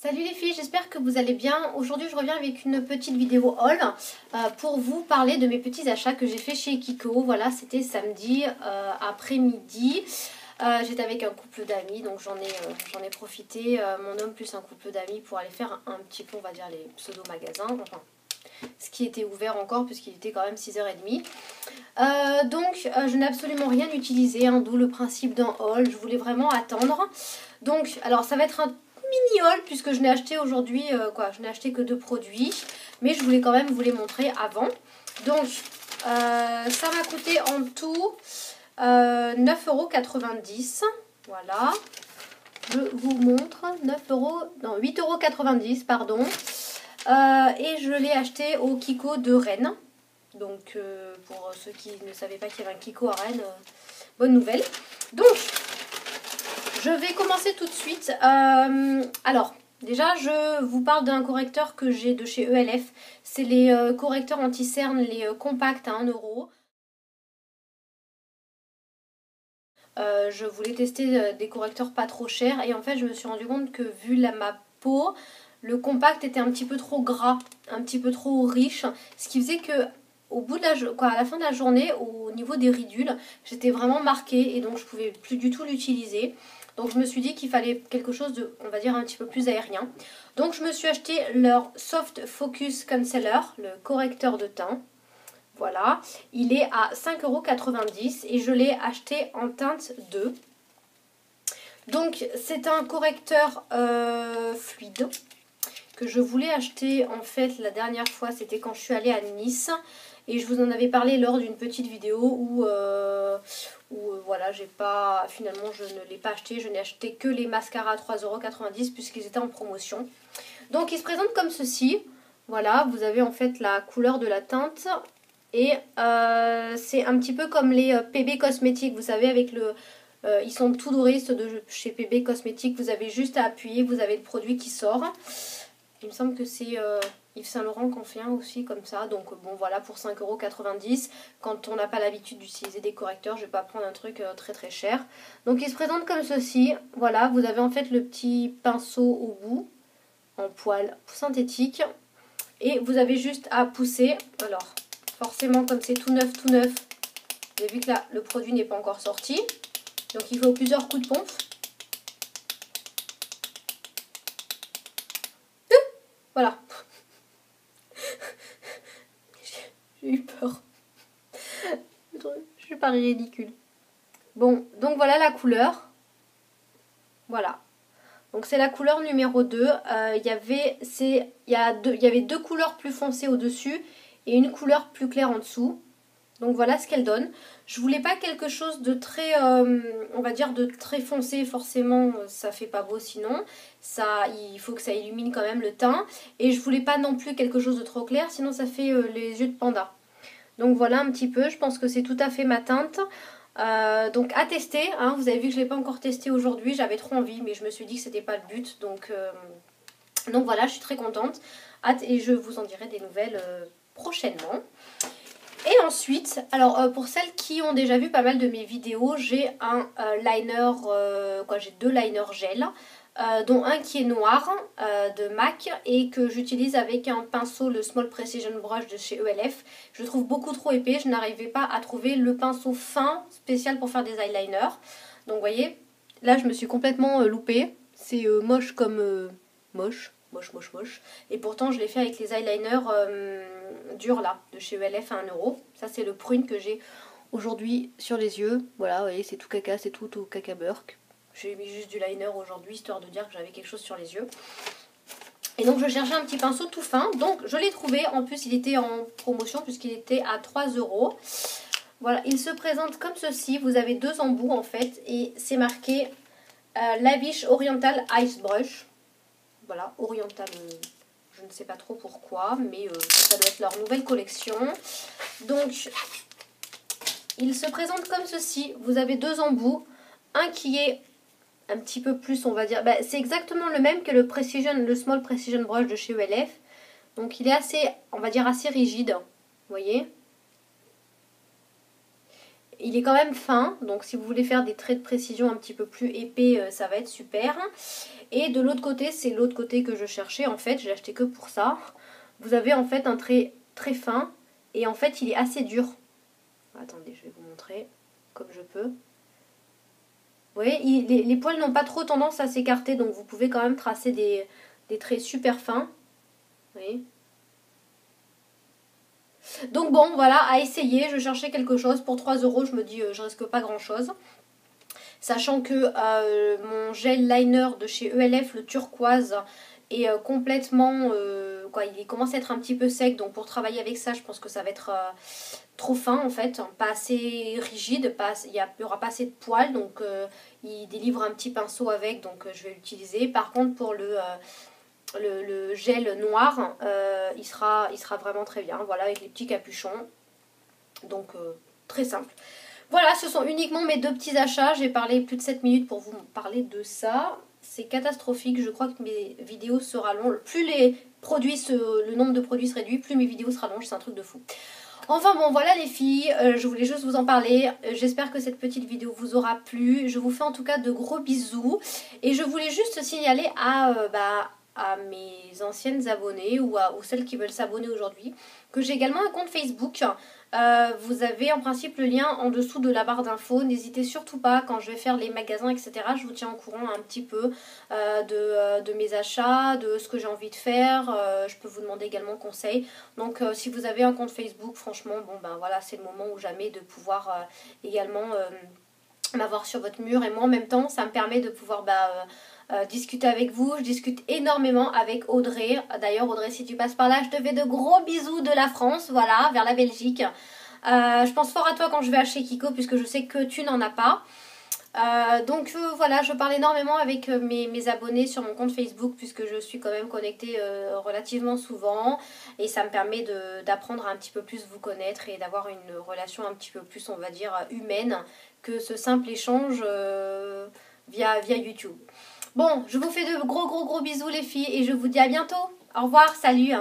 Salut les filles, j'espère que vous allez bien. Aujourd'hui je reviens avec une petite vidéo haul pour vous parler de mes petits achats que j'ai fait chez Kiko. Voilà, c'était samedi après-midi. J'étais avec un couple d'amis, donc j'en ai profité, mon homme plus un couple d'amis, pour aller faire un petit peu, on va dire, les pseudo-magasins. Enfin, ce qui était ouvert encore puisqu'il était quand même 6h30. Je n'ai absolument rien utilisé, hein, d'où le principe d'un haul. Je voulais vraiment attendre. Donc, alors ça va être un mini haul puisque je n'ai acheté aujourd'hui, je n'ai acheté que 2 produits. Mais je voulais quand même vous les montrer avant. Donc, ça m'a coûté en tout 9,90 €. Voilà. Je vous montre. 8,90 €, pardon. Et je l'ai acheté au Kiko de Rennes. Donc pour ceux qui ne savaient pas qu'il y avait un Kiko à Rennes, bonne nouvelle. Donc je vais commencer tout de suite. Alors déjà je vous parle d'un correcteur que j'ai de chez ELF. C'est les correcteurs anti-cerne, les compacts à 1 €. Je voulais tester des correcteurs pas trop chers et en fait je me suis rendu compte que vu ma peau, le compact était un petit peu trop gras, un petit peu trop riche, ce qui faisait que au bout de à la fin de la journée, au niveau des ridules, j'étais vraiment marquée et donc je pouvais plus du tout l'utiliser. Donc je me suis dit qu'il fallait quelque chose de, on va dire, un petit peu plus aérien. Donc je me suis acheté leur Soft Focus Concealer, le correcteur de teint. Voilà, il est à 5,90 € et je l'ai acheté en teinte 2. Donc c'est un correcteur fluide que je voulais acheter en fait la dernière fois, c'était quand je suis allée à Nice. Et je vous en avais parlé lors d'une petite vidéo où voilà, finalement je ne l'ai pas acheté. Je n'ai acheté que les mascaras à 3,90 € puisqu'ils étaient en promotion. Donc il se présente comme ceci. Voilà, vous avez en fait la couleur de la teinte. Et c'est un petit peu comme les PB Cosmétiques, vous savez, avec le... ils sont tout dorés, ceux de chez PB Cosmétiques. Vous avez juste à appuyer, vous avez le produit qui sort. Il me semble que c'est Yves Saint Laurent qui en fait un aussi comme ça. Donc bon, voilà, pour 5,90 €. Quand on n'a pas l'habitude d'utiliser des correcteurs, je ne vais pas prendre un truc très très cher. Donc il se présente comme ceci. Voilà, vous avez en fait le petit pinceau au bout, en poil synthétique. Et vous avez juste à pousser. Alors, forcément, comme c'est tout neuf, vous avez vu que là, le produit n'est pas encore sorti. Donc il faut plusieurs coups de pompe. Voilà. J'ai eu peur. Je parie ridicule. Bon, donc voilà la couleur. Voilà. Donc c'est la couleur numéro 2. Il y avait 2 couleurs plus foncées au-dessus et une couleur plus claire en dessous. Donc voilà ce qu'elle donne. Je voulais pas quelque chose de très, on va dire, de très foncé. Forcément, ça fait pas beau sinon. Il faut que ça illumine quand même le teint. Et je voulais pas non plus quelque chose de trop clair, sinon ça fait les yeux de panda. Donc voilà un petit peu. Je pense que c'est tout à fait ma teinte. Donc à tester, hein. Vous avez vu que je ne l'ai pas encore testé aujourd'hui. J'avais trop envie, mais je me suis dit que c'était pas le but. Donc voilà, je suis très contente. Et je vous en dirai des nouvelles prochainement. Et ensuite, alors pour celles qui ont déjà vu pas mal de mes vidéos, j'ai un liner, j'ai 2 liners gel, dont un qui est noir de MAC et que j'utilise avec un pinceau, le Small Precision Brush de chez ELF. Je le trouve beaucoup trop épais, je n'arrivais pas à trouver le pinceau fin spécial pour faire des eyeliners. Donc vous voyez, là je me suis complètement loupée, c'est moche comme moche. Et pourtant je l'ai fait avec les eyeliners durs là, de chez ELF à 1 €. Ça c'est le prune que j'ai aujourd'hui sur les yeux. Voilà, vous voyez, c'est tout caca, c'est tout au caca burk. J'ai mis juste du liner aujourd'hui, histoire de dire que j'avais quelque chose sur les yeux. Et donc je cherchais un petit pinceau tout fin, donc je l'ai trouvé. En plus il était en promotion puisqu'il était à 3 €. Voilà, il se présente comme ceci. Vous avez 2 embouts en fait et c'est marqué Lavish Oriental Ice Brush. Voilà, Oriental, je ne sais pas trop pourquoi, mais ça doit être leur nouvelle collection. Donc, il se présente comme ceci. Vous avez 2 embouts. Un qui est un petit peu plus, on va dire, c'est exactement le même que le Small Precision Brush de chez ELF. Donc, il est assez, on va dire, assez rigide. Vous voyez ? il est quand même fin, donc si vous voulez faire des traits de précision un petit peu plus épais, ça va être super. Et de l'autre côté, c'est l'autre côté que je cherchais en fait, j'ai acheté que pour ça. Vous avez en fait un trait très fin et en fait il est assez dur. Attendez, je vais vous montrer comme je peux. Vous voyez, les poils n'ont pas trop tendance à s'écarter, donc vous pouvez quand même tracer des traits super fins. Vous voyez ? Donc bon, voilà, à essayer. Je cherchais quelque chose. Pour 3 euros, je me dis, je risque pas grand chose. Sachant que mon gel liner de chez ELF, le turquoise, est complètement... il commence à être un petit peu sec. Donc pour travailler avec ça, je pense que ça va être trop fin en fait. Pas assez rigide. Il n'y aura pas assez de poils. Donc il délivre un petit pinceau avec. Donc je vais l'utiliser. Par contre, pour le gel noir, il sera vraiment très bien. Voilà, avec les petits capuchons. Donc très simple. Voilà, ce sont uniquement mes 2 petits achats. J'ai parlé plus de 7 minutes pour vous parler de ça. C'est catastrophique. Je crois que mes vidéos se rallongent. Plus le nombre de produits se réduit, plus mes vidéos se rallongent. C'est un truc de fou. Enfin bon, voilà les filles. Je voulais juste vous en parler. J'espère que cette petite vidéo vous aura plu. Je vous fais en tout cas de gros bisous. Et je voulais juste signaler à mes anciennes abonnées ou celles qui veulent s'abonner aujourd'hui que j'ai également un compte Facebook. Vous avez en principe le lien en dessous de la barre d'infos. N'hésitez surtout pas, quand je vais faire les magasins, etc. Je vous tiens au courant un petit peu de mes achats, de ce que j'ai envie de faire. Je peux vous demander également conseil. Donc si vous avez un compte Facebook, franchement, bon ben voilà, c'est le moment ou jamais de pouvoir également m'avoir sur votre mur. Et moi en même temps, ça me permet de pouvoir discuter avec vous. Je discute énormément avec Audrey. D'ailleurs Audrey, si tu passes par là, je te fais de gros bisous de la France, voilà, vers la Belgique. Je pense fort à toi quand je vais acheter Kiko, puisque je sais que tu n'en as pas. Donc voilà, je parle énormément avec mes abonnés sur mon compte Facebook, puisque je suis quand même connectée relativement souvent, et ça me permet d'apprendre à un petit peu plus vous connaître et d'avoir une relation un petit peu plus, on va dire, humaine que ce simple échange via YouTube. Bon, je vous fais de gros bisous les filles, et je vous dis à bientôt. Au revoir, salut.